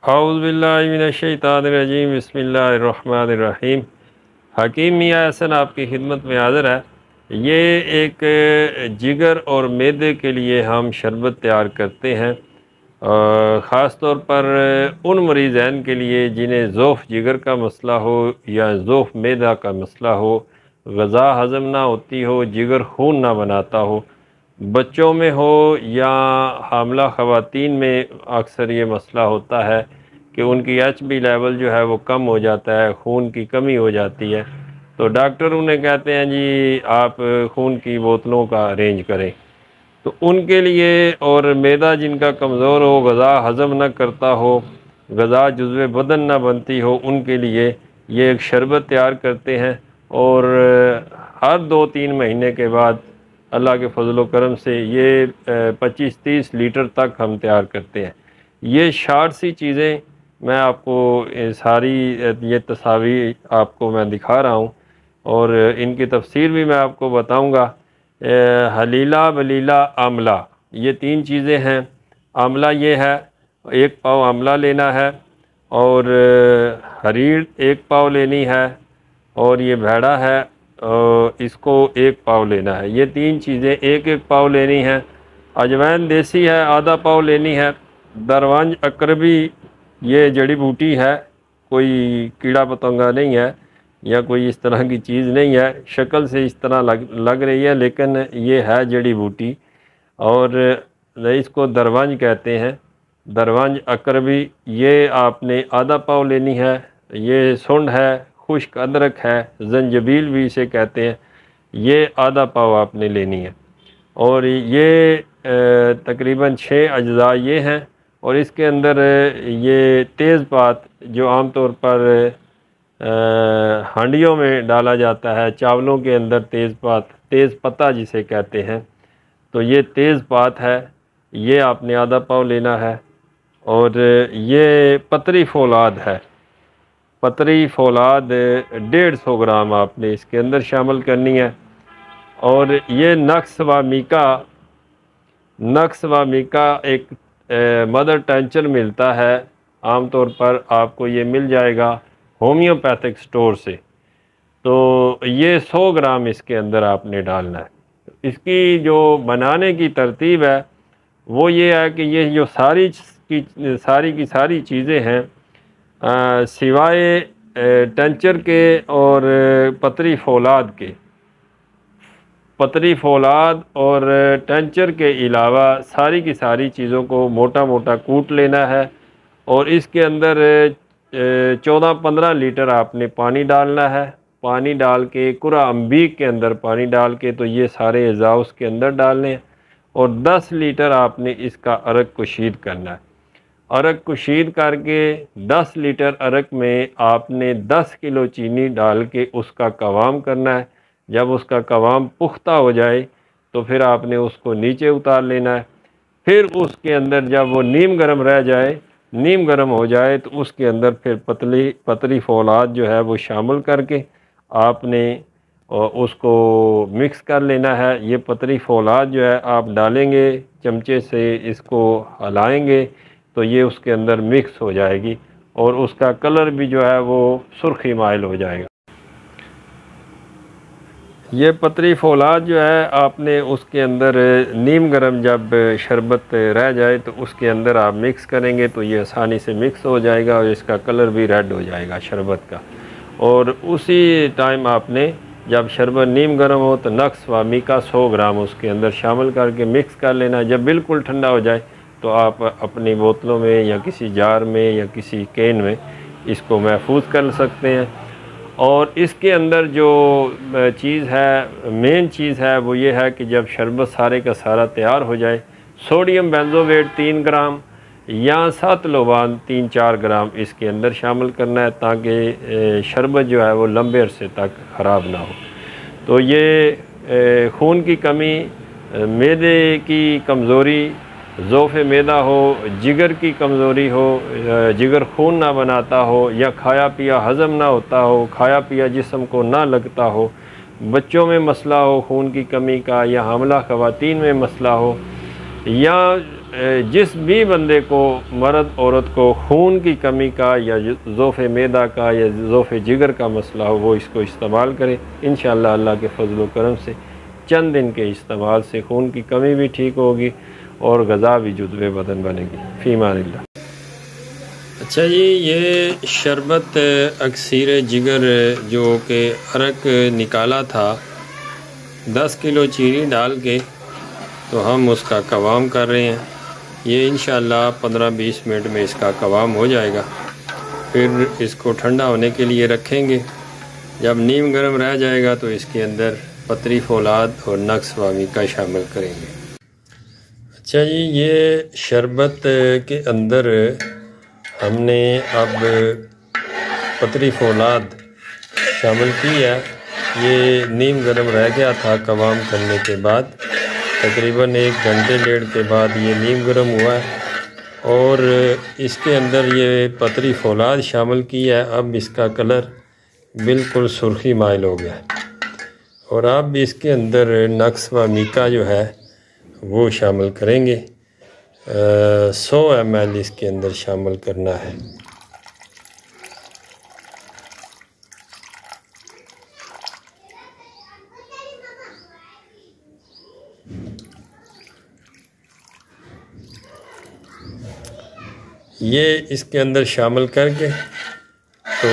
औज़ुबिल्लाहि बिस्मिल्लाहिर्रहमानिर्रहीम। हकीम मियाँ एहसन आपकी खिदमत में हाज़िर है। ये एक जिगर और मैदे के लिए हम शरबत तैयार करते हैं। ख़ास तौर पर उन मरीज़ैन के लिए जिन्हें ज़ोफ़ जिगर का मसला हो या ज़ोफ़ मैदा का मसला हो, ग़ज़ा हज़म ना होती हो, जिगर खून ना बनाता हो, बच्चों में हो या हामला ख़वातीन में अक्सर ये मसला होता है कि उनकी एचबी लेवल जो है वो कम हो जाता है, खून की कमी हो जाती है। तो डॉक्टर उन्हें कहते हैं जी आप खून की बोतलों का अरेंज करें। तो उनके लिए और मैदा जिनका कमज़ोर हो, ग़ज़ा हज़म न करता हो, ग़ज़ा जुज़्व बदन न बनती हो, उनके लिए ये एक शरबत तैयार करते हैं। और हर 2-3 महीने के बाद अल्लाह के फज़ल व करम से ये 25-30 लीटर तक हम तैयार करते हैं। ये शार्ट सी चीज़ें मैं आपको सारी ये तस्वीर आपको मैं दिखा रहा हूँ और इनकी तफसीर भी मैं आपको बताऊँगा। हलीला, वलीला, आमला, ये 3 चीज़ें हैं। आमला ये है, 1 पाव आमला लेना है और हरीड़ 1 पाव लेनी है और ये भेड़ा है इसको 1 पाव लेना है। ये 3 चीज़ें 1-1 पाव लेनी है। अजवाइन देसी है, आधा पाव लेनी है। दरवंज अकरबी ये जड़ी बूटी है, कोई कीड़ा पतंगा नहीं है या कोई इस तरह की चीज़ नहीं है। शक्ल से इस तरह लग रही है लेकिन ये है जड़ी बूटी और इसको दरवंज कहते हैं। दरवंज अकरबी ये आपने आधा पाव लेनी है। ये सुंड है, खुश्क अदरक है, जंजबील भी इसे कहते हैं, ये आधा पाव आपने लेनी है। और ये तकरीबन 6 अज्जा ये हैं और इसके अंदर ये तेज़पात जो आम तौर पर हांडियों में डाला जाता है, चावलों के अंदर तेज़पात, तेज़पत्ता जिसे कहते हैं, तो ये तेज़पात है, ये आपने आधा पाव लेना है। और ये पतरी फौलाद है, पतरी फौलाद 150 ग्राम आपने इसके अंदर शामिल करनी है। और ये नक्स व मीका एक मदर टेंचर मिलता है, आम तौर पर आपको ये मिल जाएगा होम्योपैथिक स्टोर से। तो ये 100 ग्राम इसके अंदर आपने डालना है। इसकी जो बनाने की तरतीब है वो ये है कि ये जो सारी की सारी चीज़ें हैं सिवाय टेंचर के और पतरी फौलाद और टेंचर के अलावा सारी की सारी चीज़ों को मोटा मोटा कूट लेना है और इसके अंदर 14-15 लीटर आपने पानी डालना है। पानी डाल के कुरा अम्बीक के अंदर पानी डाल के तो ये सारे अज़ा उसके अंदर डालने हैं और 10 लीटर आपने इसका अरक कुशीद करना है। अरक कुशीद करके 10 लीटर अरक में आपने 10 किलो चीनी डाल के उसका कवाम करना है। जब उसका कवाम पुख्ता हो जाए तो फिर आपने उसको नीचे उतार लेना है। फिर उसके अंदर जब वो नीम गर्म रह जाए, नीम गर्म हो जाए तो उसके अंदर फिर पतरी फौलाद जो है वो शामिल करके आपने उसको मिक्स कर लेना है। ये पतरी फौलाद जो है आप डालेंगे, चमचे से इसको हिलाएंगे तो ये उसके अंदर मिक्स हो जाएगी और उसका कलर भी जो है वो सुर्खी माइल हो जाएगा। ये पतरी फौलाद जो है आपने उसके अंदर नीम गर्म जब शरबत रह जाए तो उसके अंदर आप मिक्स करेंगे तो ये आसानी से मिक्स हो जाएगा और इसका कलर भी रेड हो जाएगा शरबत का। और उसी टाइम आपने जब शरबत नीम गर्म हो तो नक्स व मीका 100 ग्राम उसके अंदर शामिल करके मिक्स कर लेना। जब बिल्कुल ठंडा हो जाए तो आप अपनी बोतलों में या किसी जार में या किसी कैन में इसको महफूज कर सकते हैं। और इसके अंदर जो चीज़ है, मेन चीज़ है वो ये है कि जब शरबत सारे का सारा तैयार हो जाए, सोडियम बेंजोवेट 3 ग्राम या 7 लोबान 3-4 ग्राम इसके अंदर शामिल करना है ताकि शरबत जो है वो लंबे अरसे तक ख़राब ना हो। तो ये खून की कमी, मैदे की कमज़ोरी, ज़ोफ़े मैदा हो, जिगर की कमज़ोरी हो, जिगर खून ना बनाता हो या खाया पिया हज़म ना होता हो, खाया पिया जिस्म को ना लगता हो, बच्चों में मसला हो खून की कमी का या हामला ख़वातीन में मसला हो या जिस भी बंदे को, मर्द औरत को खून की कमी का या ज़ोफ़े मैदा का या ज़ोफ़े जिगर का मसला हो, वो इसको इस्तेमाल करें। इंशाअल्लाह अल्लाह के फजल व करम से चंद दिन के इस्तेमाल से खून की कमी भी ठीक होगी और ग़ज़ा भी जुज़्व बदन बनेगी। फ़ीमानिल्लाह। अच्छा जी, ये शरबत अक्सीर जिगर जो कि अरक निकाला था 10 किलो चीनी डाल के, तो हम उसका कवाम कर रहे हैं। ये इंशाअल्लाह 15-20 मिनट में इसका कवाम हो जाएगा। फिर इसको ठंडा होने के लिए रखेंगे। जब नीम गर्म रह जाएगा तो इसके अंदर पतरी फौलाद और नक्स वामिका शामिल करेंगे। अच्छा जी, ये शरबत के अंदर हमने अब पतरी फौलाद शामिल की है। ये नीम गर्म रह गया था कवाम करने के बाद, तकरीबन 1 घंटे 1.5 के बाद ये नीम गर्म हुआ है और इसके अंदर ये पतरी फौलाद शामिल की है। अब इसका कलर बिल्कुल सुर्खी माइल हो गया और अब इसके अंदर नक्स व मीका जो है वो शामिल करेंगे। 100 ml इसके अंदर शामिल करना है। ये इसके अंदर शामिल करके तो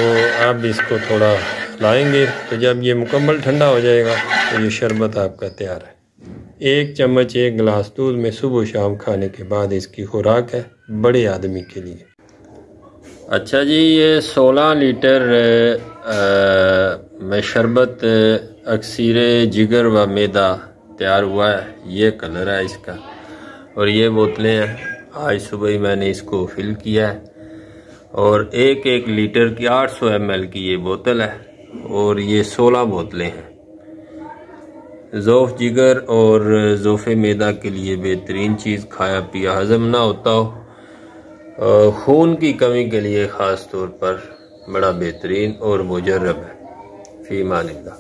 अब इसको थोड़ा लाएंगे। तो जब ये मुकम्मल ठंडा हो जाएगा तो ये शरबत आपका तैयार है। 1 चम्मच 1 गिलास दूध में सुबह शाम खाने के बाद इसकी खुराक है बड़े आदमी के लिए। अच्छा जी, ये 16 लीटर में शरबत अक्सीर जिगर व मैदा तैयार हुआ है। ये कलर है इसका और ये बोतलें हैं। आज सुबह ही मैंने इसको फिल किया है और 1-1 लीटर की 800 ml की ये बोतल है और ये 16 बोतलें हैं। ज़ोफ़ जिगर और ज़ोफ़े मैदा के लिए बेहतरीन चीज़, खाया पिया हज़म ना होता हो, खून की कमी के लिए ख़ास तौर पर बड़ा बेहतरीन और मुजर्रब है। फ़ी मानिल्लाह।